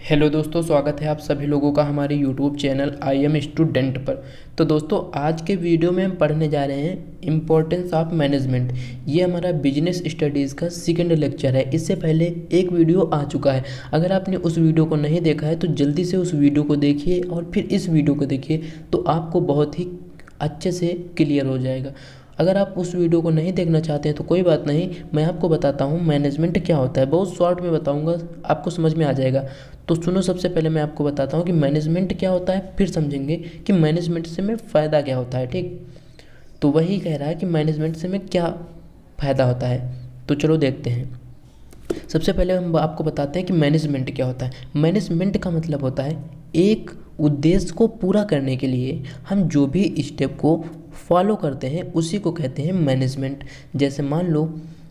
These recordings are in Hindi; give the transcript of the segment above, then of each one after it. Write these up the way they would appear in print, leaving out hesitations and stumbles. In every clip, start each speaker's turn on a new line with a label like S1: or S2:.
S1: हेलो दोस्तों, स्वागत है आप सभी लोगों का हमारे YouTube channel I am student पर। तो दोस्तों, आज के वीडियो में हम पढ़ने जा रहे हैं इम्पोर्टेंस ऑफ मैनेजमेंट। ये हमारा बिजनेस स्टडीज़ का सेकंड लेक्चर है। इससे पहले एक वीडियो आ चुका है। अगर आपने उस वीडियो को नहीं देखा है तो जल्दी से उस वीडियो को देखिए और फिर इस वीडियो को देखिए, तो आपको बहुत ही अच्छे से क्लियर हो जाएगा। अगर आप उस वीडियो को नहीं देखना चाहते हैं तो कोई बात नहीं, मैं आपको बताता हूँ मैनेजमेंट क्या होता है। बहुत शॉर्ट में बताऊँगा, आपको समझ में आ जाएगा। तो सुनो, सबसे पहले मैं आपको बताता हूँ कि मैनेजमेंट क्या होता है, फिर समझेंगे कि मैनेजमेंट से में फ़ायदा क्या होता है। ठीक, तो वही कह रहा है कि मैनेजमेंट से में क्या फ़ायदा होता है। तो चलो देखते हैं। सबसे पहले हम आपको बताते हैं कि मैनेजमेंट क्या होता है। मैनेजमेंट का मतलब होता है एक उद्देश्य को पूरा करने के लिए हम जो भी स्टेप को फॉलो करते हैं उसी को कहते हैं मैनेजमेंट। जैसे मान लो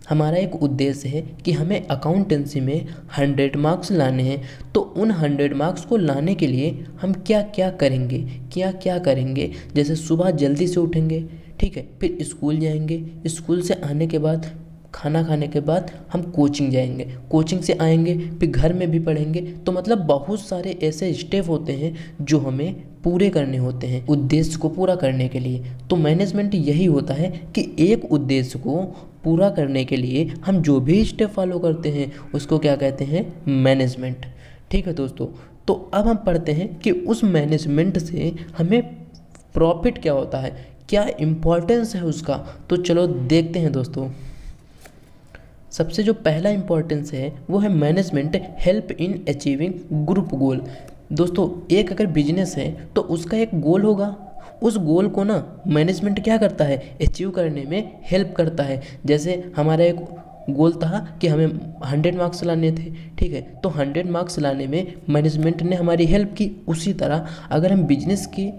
S1: हमारा एक उद्देश्य है कि हमें अकाउंटेंसी में 100 मार्क्स लाने हैं, तो उन 100 मार्क्स को लाने के लिए हम क्या क्या करेंगे। जैसे सुबह जल्दी से उठेंगे, ठीक है, फिर स्कूल जाएंगे, स्कूल से आने के बाद खाना खाने के बाद हम कोचिंग जाएंगे, कोचिंग से आएंगे फिर घर में भी पढ़ेंगे। तो मतलब बहुत सारे ऐसे स्टेप होते हैं जो हमें पूरे करने होते हैं उद्देश्य को पूरा करने के लिए। तो मैनेजमेंट यही होता है कि एक उद्देश्य को पूरा करने के लिए हम जो भी स्टेप फॉलो करते हैं उसको क्या कहते हैं, मैनेजमेंट। ठीक है दोस्तों, तो अब हम पढ़ते हैं कि उस मैनेजमेंट से हमें प्रॉफिट क्या होता है, क्या इम्पोर्टेंस है उसका। तो चलो देखते हैं दोस्तों। सबसे जो पहला इम्पोर्टेंस है वो है management help in achieving group गोल। दोस्तों, एक अगर बिजनेस है तो उसका एक गोल होगा, उस गोल को ना मैनेजमेंट क्या करता है, अचीव करने में हेल्प करता है। जैसे हमारा एक गोल था कि हमें 100 मार्क्स लाने थे, ठीक है, तो 100 मार्क्स लाने में मैनेजमेंट ने हमारी हेल्प की। उसी तरह अगर हम बिजनेस की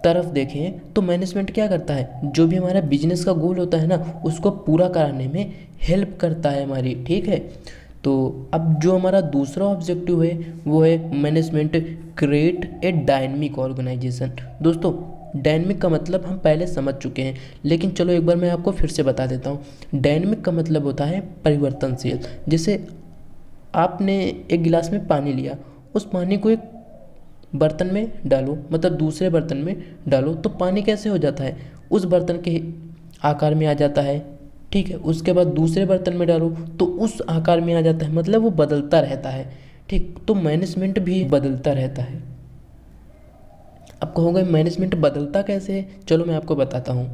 S1: तरफ देखें तो मैनेजमेंट क्या करता है, जो भी हमारा बिजनेस का गोल होता है ना उसको पूरा कराने में हेल्प करता है हमारी। ठीक है, तो अब जो हमारा दूसरा ऑब्जेक्टिव है वो है management create a dynamic organisation. दोस्तों, डायनेमिक का मतलब हम पहले समझ चुके हैं, लेकिन चलो एक बार मैं आपको फिर से बता देता हूँ। डायनेमिक का मतलब होता है परिवर्तनशील। जैसे आपने एक गिलास में पानी लिया, उस पानी को एक बर्तन में डालो, मतलब दूसरे बर्तन में डालो, तो पानी कैसे हो जाता है, उस बर्तन के आकार में आ जाता है। ठीक है, उसके बाद दूसरे बर्तन में डालो तो उस आकार में आ जाता है, मतलब वो बदलता रहता है। ठीक, तो मैनेजमेंट भी बदलता रहता है। अब कहोगे मैनेजमेंट बदलता कैसे है, चलो मैं आपको बताता हूँ।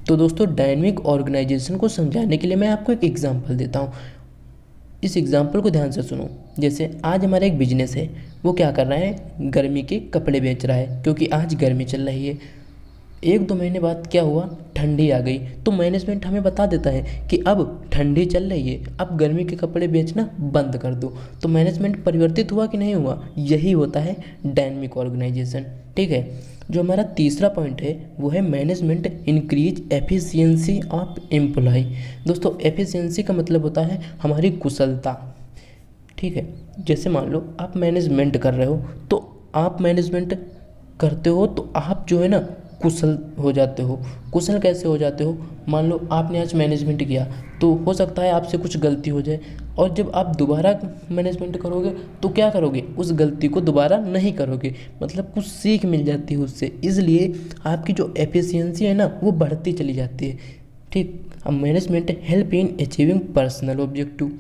S1: तो दोस्तों, डायनेमिक ऑर्गेनाइजेशन को समझाने के लिए मैं आपको एक एग्जांपल देता हूँ। इस एग्जाम्पल को ध्यान से सुनो। जैसे आज हमारा एक बिजनेस है, वो क्या कर रहा है, गर्मी के कपड़े बेच रहा है, क्योंकि आज गर्मी चल रही है। 1-2 महीने बाद क्या हुआ, ठंडी आ गई, तो मैनेजमेंट हमें बता देता है कि अब ठंडी चल रही है, अब गर्मी के कपड़े बेचना बंद कर दो। तो मैनेजमेंट परिवर्तित हुआ कि नहीं हुआ, यही होता है डायनेमिक ऑर्गेनाइजेशन। ठीक है, जो हमारा तीसरा पॉइंट है वो है management increase efficiency of employ. दोस्तों, एफिशिएंसी का मतलब होता है हमारी कुशलता। ठीक है, जैसे मान लो आप मैनेजमेंट कर रहे हो, तो आप मैनेजमेंट करते हो तो आप जो है ना कुशल हो जाते हो। कुशल कैसे हो जाते हो, मान लो आपने आज मैनेजमेंट किया तो हो सकता है आपसे कुछ गलती हो जाए, और जब आप दोबारा मैनेजमेंट करोगे तो क्या करोगे, उस गलती को दोबारा नहीं करोगे, मतलब कुछ सीख मिल जाती है उससे। इसलिए आपकी जो एफिशिएंसी है ना वो बढ़ती चली जाती है। ठीक, अब management help in achieving personal objective.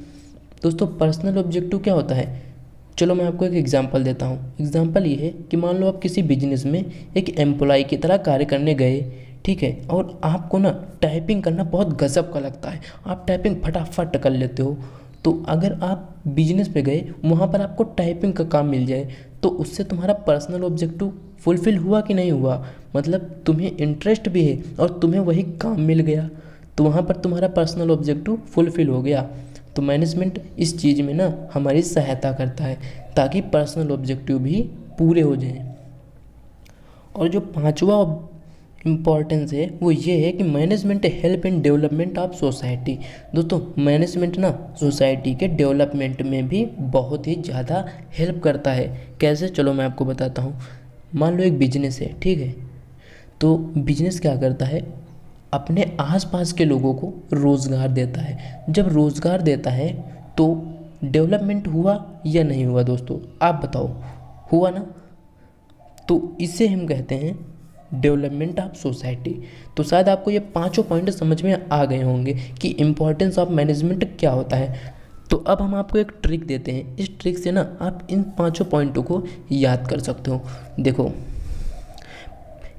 S1: दोस्तों, पर्सनल ऑब्जेक्टिव क्या होता है, चलो मैं आपको एक एग्जांपल देता हूँ। एग्जांपल ये है कि मान लो आप किसी बिजनेस में एक एम्प्लॉय की तरह कार्य करने गए, ठीक है, और आपको ना टाइपिंग करना बहुत गजब का लगता है, आप टाइपिंग फटाफट कर लेते हो। तो अगर आप बिजनेस पे गए, वहाँ पर आपको टाइपिंग का काम मिल जाए, तो उससे तुम्हारा पर्सनल ऑब्जेक्टिव फुलफिल हुआ कि नहीं हुआ, मतलब तुम्हें इंटरेस्ट भी है और तुम्हें वही काम मिल गया, तो वहाँ पर तुम्हारा पर्सनल ऑब्जेक्टिव फुलफिल हो गया। तो मैनेजमेंट इस चीज़ में ना हमारी सहायता करता है ताकि पर्सनल ऑब्जेक्टिव भी पूरे हो जाएं। और जो पांचवा इम्पॉर्टेंस है वो ये है कि management help in development of society. दोस्तों, मैनेजमेंट ना सोसाइटी के डेवलपमेंट में भी बहुत ही ज़्यादा हेल्प करता है। कैसे, चलो मैं आपको बताता हूँ। मान लो एक बिजनेस है, ठीक है, तो बिजनेस क्या करता है, अपने आसपास के लोगों को रोज़गार देता है। जब रोज़गार देता है तो डेवलपमेंट हुआ या नहीं हुआ दोस्तों, आप बताओ, हुआ ना? तो इसे हम कहते हैं डेवलपमेंट ऑफ सोसाइटी। तो शायद आपको ये पांचों पॉइंट समझ में आ गए होंगे कि इम्पोर्टेंस ऑफ मैनेजमेंट क्या होता है। तो अब हम आपको एक ट्रिक देते हैं, इस ट्रिक से ना आप इन पांचों पॉइंटों को याद कर सकते हो। देखो,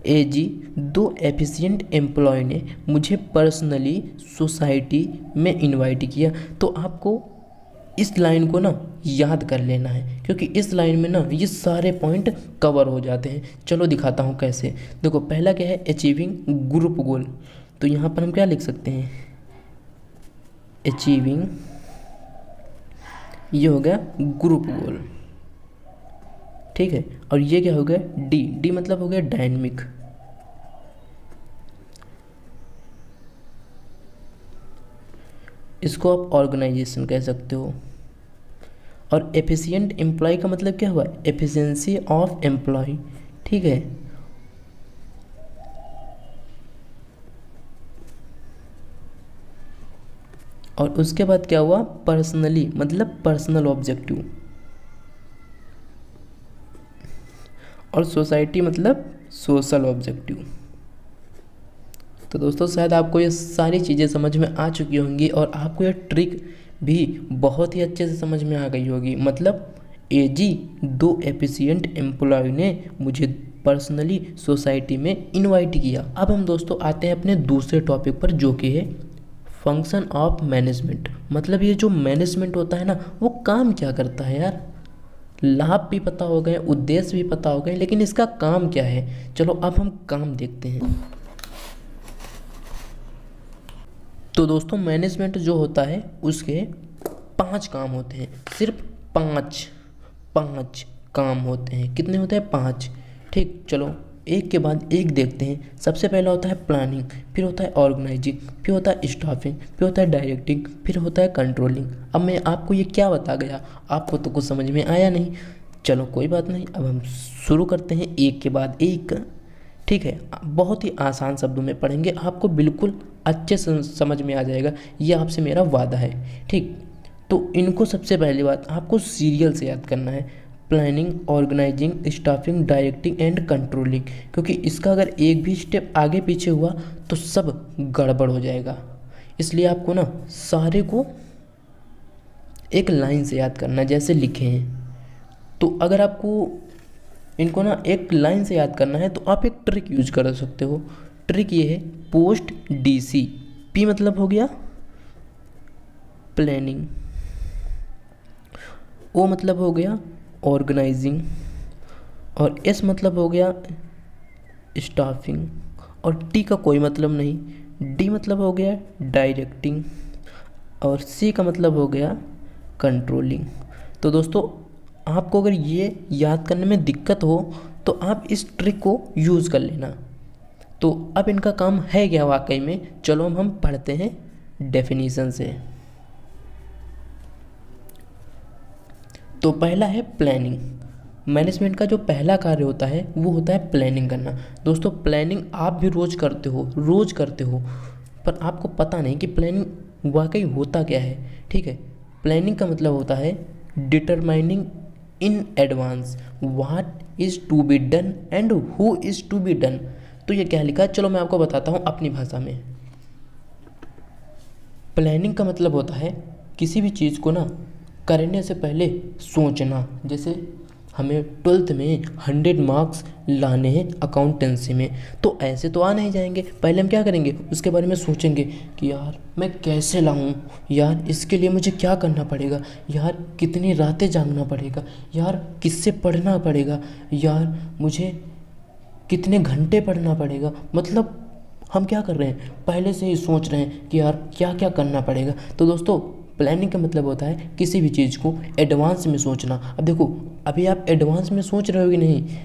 S1: एजी, 2 एफिशिएंट एम्प्लॉय ने मुझे पर्सनली सोसाइटी में इनवाइट किया। तो आपको इस लाइन को ना याद कर लेना है, क्योंकि इस लाइन में ना ये सारे पॉइंट कवर हो जाते हैं। चलो दिखाता हूँ कैसे। देखो, पहला क्या है, अचीविंग ग्रुप गोल। तो यहाँ पर हम क्या लिख सकते हैं, अचीविंग, ये हो गया ग्रुप गोल, ठीक है। और ये क्या हो गया, डी, डी मतलब हो गया डायनेमिक। इसको आप ऑर्गेनाइजेशन कह सकते हो। और एफिशिएंट एम्प्लॉय का मतलब क्या हुआ, एफिशिएंसी ऑफ एम्प्लॉय, ठीक है। और उसके बाद क्या हुआ, पर्सनली मतलब पर्सनल ऑब्जेक्टिव। और सोसाइटी मतलब सोशल ऑब्जेक्टिव। तो दोस्तों शायद आपको ये सारी चीज़ें समझ में आ चुकी होंगी और आपको ये ट्रिक भी बहुत ही अच्छे से समझ में आ गई होगी। मतलब एजी, 2 एफिशिएंट एम्प्लॉय ने मुझे पर्सनली सोसाइटी में इनवाइट किया। अब हम दोस्तों आते हैं अपने दूसरे टॉपिक पर, जो कि है फंक्शन ऑफ मैनेजमेंट। मतलब ये जो मैनेजमेंट होता है ना, वो काम क्या करता है यार। लाभ भी पता हो गए, उद्देश्य भी पता हो गए, लेकिन इसका काम क्या है। चलो अब हम काम देखते हैं। तो दोस्तों मैनेजमेंट जो होता है उसके 5 काम होते हैं, सिर्फ 5 काम होते हैं। कितने होते हैं, 5, ठीक। चलो एक के बाद एक देखते हैं। सबसे पहला होता है प्लानिंग, फिर होता है ऑर्गेनाइजिंग, फिर होता है स्टाफिंग, फिर होता है डायरेक्टिंग, फिर होता है कंट्रोलिंग। अब मैं आपको ये क्या बता गया, आपको तो कुछ समझ में आया नहीं। चलो कोई बात नहीं, अब हम शुरू करते हैं एक के बाद एक, ठीक है। बहुत ही आसान शब्दों में पढ़ेंगे, आपको बिल्कुल अच्छे से समझ में आ जाएगा, ये आपसे मेरा वादा है, ठीक। तो इनको सबसे पहली बात आपको सीरियल से याद करना है, planning, organising, staffing, directing and controlling. क्योंकि इसका अगर एक भी स्टेप आगे पीछे हुआ तो सब गड़बड़ हो जाएगा। इसलिए आपको ना सारे को एक लाइन से याद करना है, जैसे लिखे हैं। तो अगर आपको इनको ना एक लाइन से याद करना है तो आप एक ट्रिक यूज कर सकते हो। ट्रिक ये है, पोस्ट डीसी। पी मतलब हो गया प्लानिंग, ओ मतलब हो गया ऑर्गेनाइजिंग, और एस मतलब हो गया स्टाफिंग, और टी का कोई मतलब नहीं, डी मतलब हो गया डायरेक्टिंग, और सी का मतलब हो गया कंट्रोलिंग। तो दोस्तों आपको अगर ये याद करने में दिक्कत हो तो आप इस ट्रिक को यूज़ कर लेना। तो अब इनका काम है क्या वाकई में, चलो हम पढ़ते हैं डेफिनेशन से। तो पहला है प्लानिंग। मैनेजमेंट का जो पहला कार्य होता है वो होता है प्लानिंग करना। दोस्तों प्लानिंग आप भी रोज़ करते हो, पर आपको पता नहीं कि प्लानिंग वाकई होता क्या है, ठीक है। प्लानिंग का मतलब होता है determining in advance what is to be done and who is to be done. तो ये क्या लिखा है, चलो मैं आपको बताता हूँ अपनी भाषा में। प्लानिंग का मतलब होता है किसी भी चीज़ को ना करने से पहले सोचना। जैसे हमें 12th में 100 मार्क्स लाने हैं अकाउंटेंसी में, तो ऐसे तो आ नहीं जाएंगे। पहले हम क्या करेंगे, उसके बारे में सोचेंगे कि यार मैं कैसे लाऊं, यार इसके लिए मुझे क्या करना पड़ेगा, यार कितनी रातें जागना पड़ेगा, यार किससे पढ़ना पड़ेगा, यार मुझे कितने घंटे पढ़ना पड़ेगा। मतलब हम क्या कर रहे हैं, पहले से ही सोच रहे हैं कि यार क्या क्या करना पड़ेगा। तो दोस्तों प्लानिंग का मतलब होता है किसी भी चीज़ को एडवांस में सोचना। अब देखो अभी आप एडवांस में सोच रहे हो कि नहीं,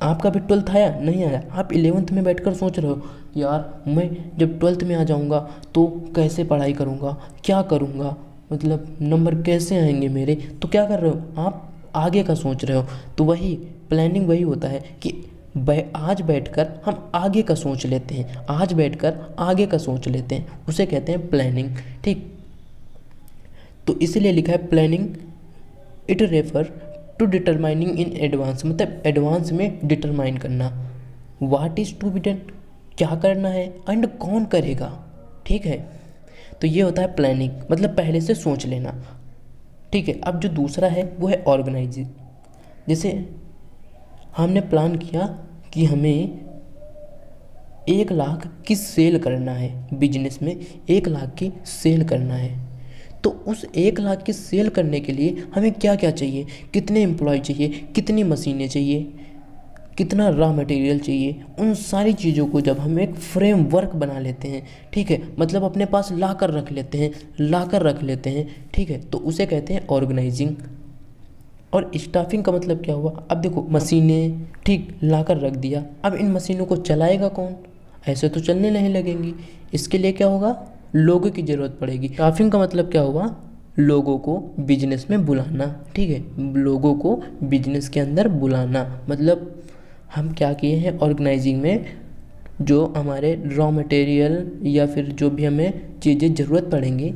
S1: आपका भी 12th आया नहीं आया, आप 11th में बैठकर सोच रहे हो यार मैं जब 12th में आ जाऊंगा तो कैसे पढ़ाई करूंगा, क्या करूंगा, मतलब नंबर कैसे आएंगे मेरे। तो क्या कर रहे हो, आप आगे का सोच रहे हो। तो वही प्लानिंग वही होता है कि आज बैठकर हम आगे का सोच लेते हैं, उसे कहते हैं प्लानिंग, ठीक। तो इसीलिए लिखा है planning it refer to determining in advance, मतलब एडवांस में डिटरमाइन करना। What is to be done, क्या करना है, एंड कौन करेगा। ठीक है, तो ये होता है प्लानिंग, मतलब पहले से सोच लेना। ठीक है, अब जो दूसरा है वो है ऑर्गेनाइजिंग। जैसे हमने प्लान किया कि हमें 1 लाख की सेल करना है, बिजनेस में 1 लाख की सेल करना है। तो उस 1 लाख की सेल करने के लिए हमें क्या क्या चाहिए, कितने एम्प्लॉय चाहिए, कितनी मशीनें चाहिए, कितना रॉ मटेरियल चाहिए, उन सारी चीज़ों को जब हम एक फ्रेमवर्क बना लेते हैं, ठीक है, मतलब अपने पास ला कर रख लेते हैं, ठीक है, तो उसे कहते हैं ऑर्गेनाइजिंग। और स्टाफिंग का मतलब क्या हुआ, अब देखो मशीनें ठीक ला कर रख दिया, अब इन मशीनों को चलाएगा कौन, ऐसे तो चलने नहीं लगेंगी, इसके लिए क्या होगा, लोगों की ज़रूरत पड़ेगी। स्टाफिंग का मतलब क्या हुआ, लोगों को बिजनेस में बुलाना। ठीक है, लोगों को बिजनेस के अंदर बुलाना, मतलब हम क्या किए हैं ऑर्गेनाइजिंग में, जो हमारे रॉ मटेरियल या फिर जो भी हमें चीज़ें ज़रूरत पड़ेंगी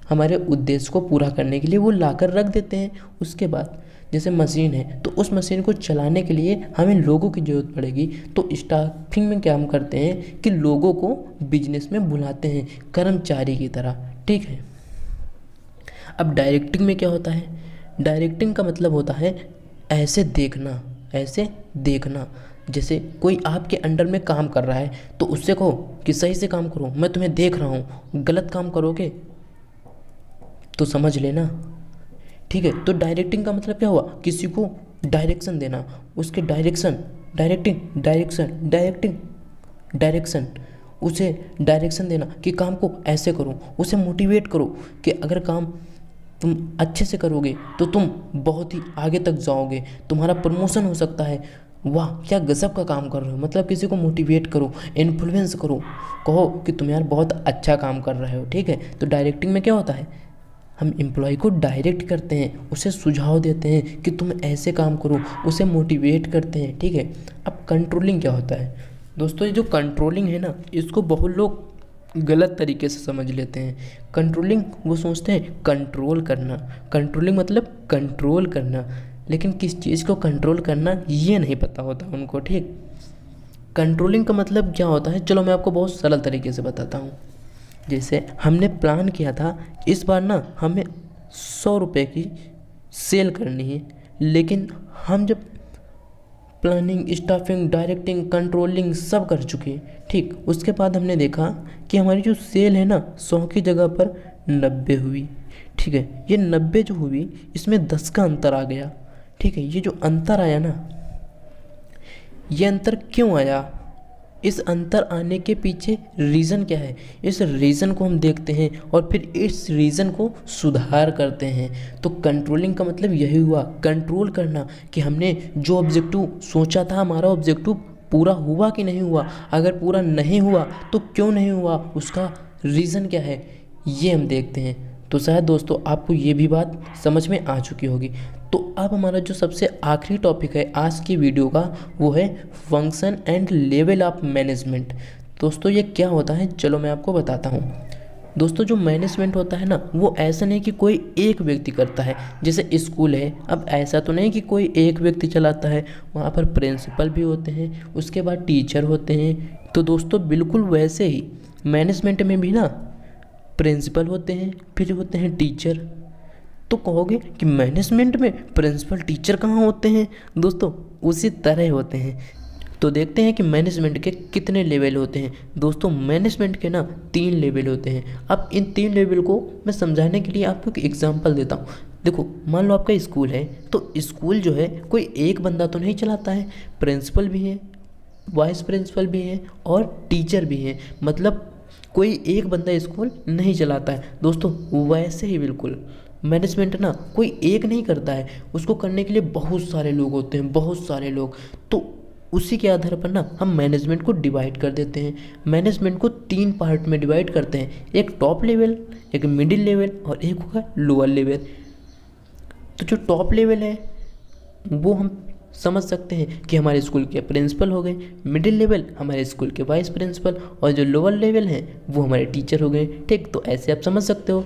S1: हमारे उद्देश्य को पूरा करने के लिए, वो ला कर रख देते हैं। उसके बाद जैसे मशीन है, तो उस मशीन को चलाने के लिए हमें लोगों की ज़रूरत पड़ेगी, तो स्टाफिंग में क्या हम करते हैं कि लोगों को बिजनेस में बुलाते हैं कर्मचारी की तरह। ठीक है, अब डायरेक्टिंग में क्या होता है, डायरेक्टिंग का मतलब होता है ऐसे देखना। जैसे कोई आपके अंडर में काम कर रहा है तो उससे कहो कि सही से काम करो, मैं तुम्हें देख रहा हूँ, गलत काम करोगे तो समझ लेना। ठीक है, तो डायरेक्टिंग का मतलब क्या हुआ, किसी को डायरेक्शन देना, उसके डायरेक्शन उसे डायरेक्शन देना कि काम को ऐसे करो, उसे मोटिवेट करो कि अगर काम तुम अच्छे से करोगे तो तुम बहुत ही आगे तक जाओगे, तुम्हारा प्रमोशन हो सकता है। वाह क्या गजब का काम कर रहे हो, मतलब किसी को मोटिवेट करो, इन्फ्लुएंस करो, कहो कि तुम यार बहुत अच्छा काम कर रहे हो। ठीक है, तो डायरेक्टिंग में क्या होता है, हम एम्प्लॉय को डायरेक्ट करते हैं, उसे सुझाव देते हैं कि तुम ऐसे काम करो, उसे मोटिवेट करते हैं। ठीक है, अब कंट्रोलिंग क्या होता है दोस्तों, ये जो कंट्रोलिंग है ना, इसको बहुत लोग गलत तरीके से समझ लेते हैं। कंट्रोलिंग वो सोचते हैं कंट्रोल करना, कंट्रोलिंग मतलब कंट्रोल करना, लेकिन किस चीज़ को कंट्रोल करना ये नहीं पता होता उनको। ठीक, कंट्रोलिंग का मतलब क्या होता है, चलो मैं आपको बहुत सरल तरीके से बताता हूँ। जैसे हमने प्लान किया था इस बार ना हमें 100 रुपये की सेल करनी है, लेकिन हम जब प्लानिंग, स्टाफिंग, डायरेक्टिंग, कंट्रोलिंग सब कर चुके, ठीक, उसके बाद हमने देखा कि हमारी जो सेल है ना 100 की जगह पर 90 हुई। ठीक है, ये 90 जो हुई इसमें 10 का अंतर आ गया। ठीक है, ये जो अंतर आया ना, ये अंतर क्यों आया, इस अंतर आने के पीछे रीज़न क्या है, इस रीज़न को हम देखते हैं और फिर इस रीज़न को सुधार करते हैं। तो कंट्रोलिंग का मतलब यही हुआ, कंट्रोल करना कि हमने जो ऑब्जेक्टिव सोचा था, हमारा ऑब्जेक्टिव पूरा हुआ कि नहीं हुआ, अगर पूरा नहीं हुआ तो क्यों नहीं हुआ, उसका रीज़न क्या है, ये हम देखते हैं। तो शायद दोस्तों आपको ये भी बात समझ में आ चुकी होगी। तो अब हमारा जो सबसे आखिरी टॉपिक है आज की वीडियो का, वो है function and level of management. दोस्तों ये क्या होता है, चलो मैं आपको बताता हूँ। दोस्तों जो मैनेजमेंट होता है ना, वो ऐसा नहीं कि कोई एक व्यक्ति करता है। जैसे स्कूल है, अब ऐसा तो नहीं कि कोई एक व्यक्ति चलाता है, वहाँ पर प्रिंसिपल भी होते हैं, उसके बाद टीचर होते हैं। तो दोस्तों बिल्कुल वैसे ही मैनेजमेंट में भी ना प्रिंसिपल होते हैं, फिर होते हैं टीचर। तो कहोगे कि मैनेजमेंट में प्रिंसिपल टीचर कहाँ होते हैं, दोस्तों उसी तरह होते हैं। तो देखते हैं कि मैनेजमेंट के कितने लेवल होते हैं। दोस्तों मैनेजमेंट के ना 3 लेवल होते हैं। अब इन 3 लेवल को मैं समझाने के लिए आपको एक एग्जांपल देता हूँ। देखो मान लो आपका स्कूल है, तो स्कूल जो है कोई एक बंदा तो नहीं चलाता है, प्रिंसिपल भी है, वाइस प्रिंसिपल भी है और टीचर भी है, मतलब कोई एक बंदा स्कूल नहीं चलाता है। दोस्तों वैसे ही बिल्कुल मैनेजमेंट ना कोई एक नहीं करता है, उसको करने के लिए बहुत सारे लोग होते हैं, बहुत सारे लोग। तो उसी के आधार पर ना हम मैनेजमेंट को डिवाइड कर देते हैं। मैनेजमेंट को 3 पार्ट में डिवाइड करते हैं, एक टॉप लेवल, एक मिडिल लेवल और एक होगा लोअर लेवल। तो जो टॉप लेवल है वो हम समझ सकते हैं कि हमारे स्कूल के प्रिंसिपल हो गए, मिडिल लेवल हमारे स्कूल के वाइस प्रिंसिपल और जो लोअर लेवल हैं वो हमारे टीचर हो गए। ठीक, तो ऐसे आप समझ सकते हो।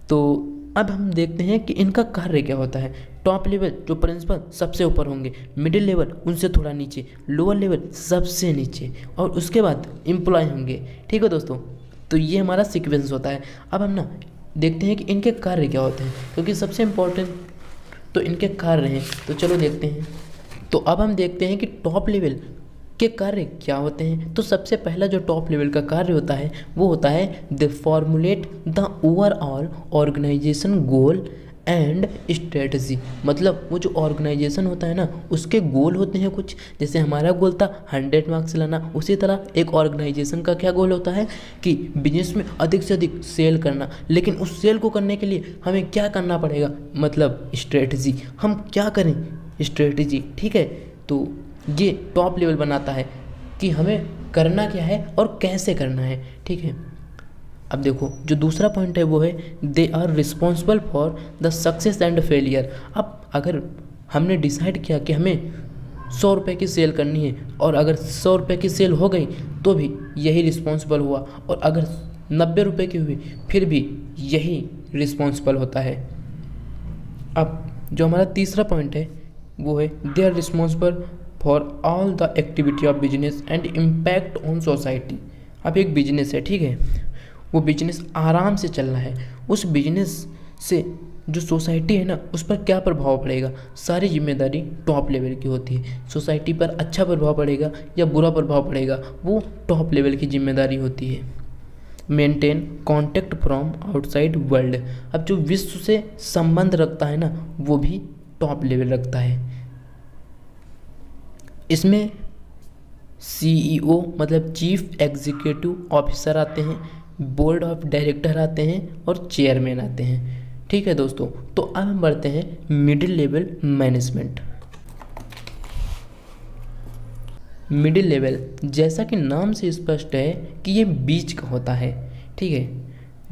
S1: तो अब हम देखते हैं कि इनका कार्य क्या होता है। टॉप लेवल जो प्रिंसिपल सबसे ऊपर होंगे, मिडिल लेवल उनसे थोड़ा नीचे, लोअर लेवल सबसे नीचे, और उसके बाद एम्प्लॉय होंगे। ठीक है दोस्तों, तो ये हमारा सीक्वेंस होता है। अब हम ना देखते हैं कि इनके कार्य क्या होते हैं, क्योंकि सबसे इम्पोर्टेंट तो इनके कार्य हैं। तो चलो देखते हैं। तो अब हम देखते हैं कि टॉप लेवल के कार्य क्या होते हैं। तो सबसे पहला जो टॉप लेवल का कार्य होता है वो होता है the formulate the overall organisation goal and strategy. मतलब वो जो ऑर्गेनाइजेशन होता है ना, उसके गोल होते हैं कुछ। जैसे हमारा गोल था 100 मार्क्स लाना, उसी तरह एक ऑर्गेनाइजेशन का क्या गोल होता है कि बिजनेस में अधिक से अधिक सेल करना। लेकिन उस सेल को करने के लिए हमें क्या करना पड़ेगा, मतलब स्ट्रेटजी, हम क्या करें, स्ट्रेटजी। ठीक है, तो ये टॉप लेवल बनाता है कि हमें करना क्या है और कैसे करना है। ठीक है, अब देखो जो दूसरा पॉइंट है वो है they are responsible for the success and failure. अब अगर हमने डिसाइड किया कि हमें 100 रुपये की सेल करनी है, और अगर 100 रुपये की सेल हो गई तो भी यही रिस्पॉन्सिबल हुआ, और अगर 90 रुपये की हुई फिर भी यही रिस्पॉन्सिबल होता है। अब जो हमारा तीसरा पॉइंट है वो है they are responsible for all the activity of business and impact on society. अब एक बिजनेस है, ठीक है, वो बिजनेस आराम से चल रहा है, उस बिजनेस से जो सोसाइटी है ना उस पर क्या प्रभाव पड़ेगा, सारी जिम्मेदारी टॉप लेवल की होती है। सोसाइटी पर अच्छा प्रभाव पड़ेगा या बुरा प्रभाव पड़ेगा, वो टॉप लेवल की जिम्मेदारी होती है। Maintain contact from outside world. अब जो विश्व से संबंध रखता है ना वो भी टॉप लेवल रखता है। इसमें CEO मतलब चीफ एग्जीक्यूटिव ऑफिसर आते हैं, बोर्ड ऑफ डायरेक्टर आते हैं और चेयरमैन आते हैं। ठीक है दोस्तों, तो अब हम बढ़ते हैं middle level management. Middle level जैसा कि नाम से स्पष्ट है कि ये बीच का होता है। ठीक है,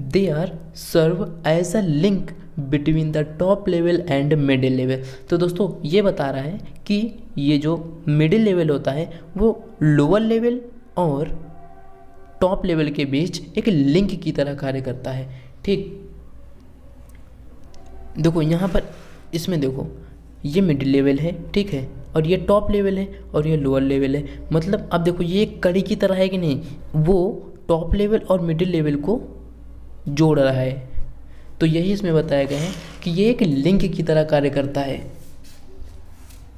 S1: they are serve as a link between the top level and middle level. तो दोस्तों ये बता रहा है कि ये जो मिडिल लेवल होता है वो लोअर लेवल और टॉप लेवल के बीच एक लिंक की तरह कार्य करता है। ठीक, देखो यहाँ पर इसमें देखो ये मिडिल लेवल है, ठीक है, और ये टॉप लेवल है और ये लोअर लेवल है। मतलब अब देखो ये एक कड़ी की तरह है कि नहीं, वो टॉप लेवल और मिडिल लेवल को जोड़ रहा है। तो यही इसमें बताया गया है कि ये एक लिंक की तरह कार्य करता है।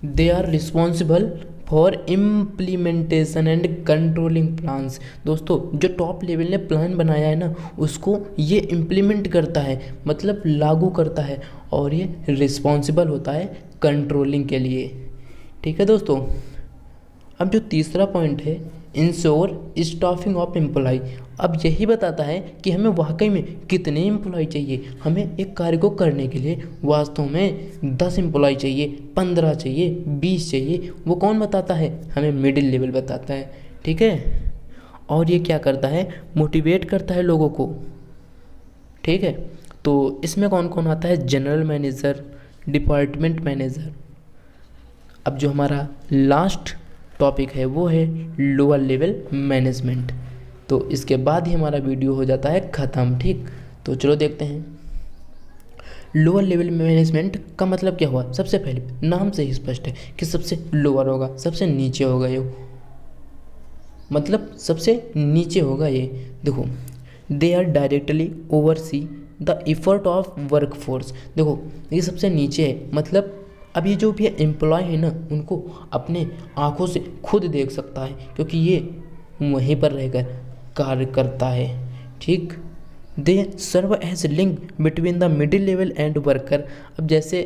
S1: They are responsible for implementation and controlling plans. दोस्तों जो टॉप लेवल ने प्लान बनाया है ना उसको ये इम्प्लीमेंट करता है, मतलब लागू करता है, और ये रिस्पॉन्सिबल होता है कंट्रोलिंग के लिए। ठीक है दोस्तों, अब जो तीसरा पॉइंट है इंश्योर स्टाफिंग ऑफ एम्प्लॉय। अब यही बताता है कि हमें वाकई में कितने एम्प्लॉय चाहिए। हमें एक कार्य को करने के लिए वास्तव में 10 एम्प्लॉय चाहिए, 15 चाहिए, 20 चाहिए, वो कौन बताता है, हमें मिडिल लेवल बताता है। ठीक है, और ये क्या करता है, मोटिवेट करता है लोगों को। ठीक है, तो इसमें कौन कौन आता है, जनरल मैनेजर, डिपार्टमेंट मैनेजर। अब जो हमारा लास्ट टॉपिक है वो है लोअर लेवल मैनेजमेंट। तो इसके बाद ही हमारा वीडियो हो जाता है ख़त्म। ठीक, तो चलो देखते हैं लोअर लेवल मैनेजमेंट का मतलब क्या हुआ। सबसे पहले नाम से ही स्पष्ट है कि सबसे लोअर होगा, सबसे नीचे होगा, ये मतलब सबसे नीचे होगा ये। देखो they are directly oversee the effort of workforce. देखो ये सबसे नीचे है, मतलब अब ये जो भी एम्प्लॉय है ना उनको अपने आँखों से खुद देख सकता है, क्योंकि ये वहीं पर रहकर कार्य करता है। ठीक, they serve as link between the middle level and worker. अब जैसे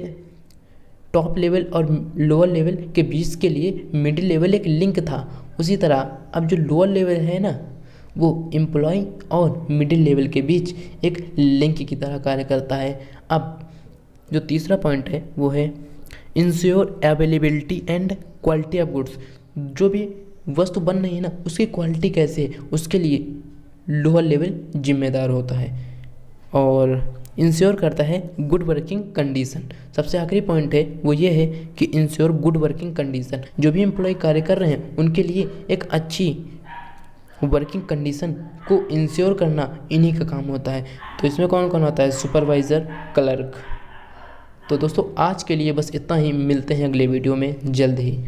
S1: टॉप लेवल और लोअर लेवल के बीच के लिए मिडिल लेवल एक लिंक था, उसी तरह अब जो लोअर लेवल है ना वो एम्प्लॉय और मिडिल लेवल के बीच एक लिंक की तरह कार्य करता है। अब जो तीसरा पॉइंट है वो है ensure availability and quality of goods. जो भी वस्तु बन रही है ना उसकी क्वालिटी कैसे है उसके लिए लोअर लेवल जिम्मेदार होता है, और इंश्योर करता है गुड वर्किंग कंडीशन। सबसे आखिरी पॉइंट है वो ये है कि इंश्योर गुड वर्किंग कंडीशन। जो भी एम्प्लॉय कार्य कर रहे हैं उनके लिए एक अच्छी वर्किंग कंडीशन को इंश्योर करना इन्हीं का काम होता है। तो इसमें कौन कौन होता है? Supervisor, clerk. तो दोस्तों आज के लिए बस इतना ही, मिलते हैं अगले वीडियो में जल्द ही।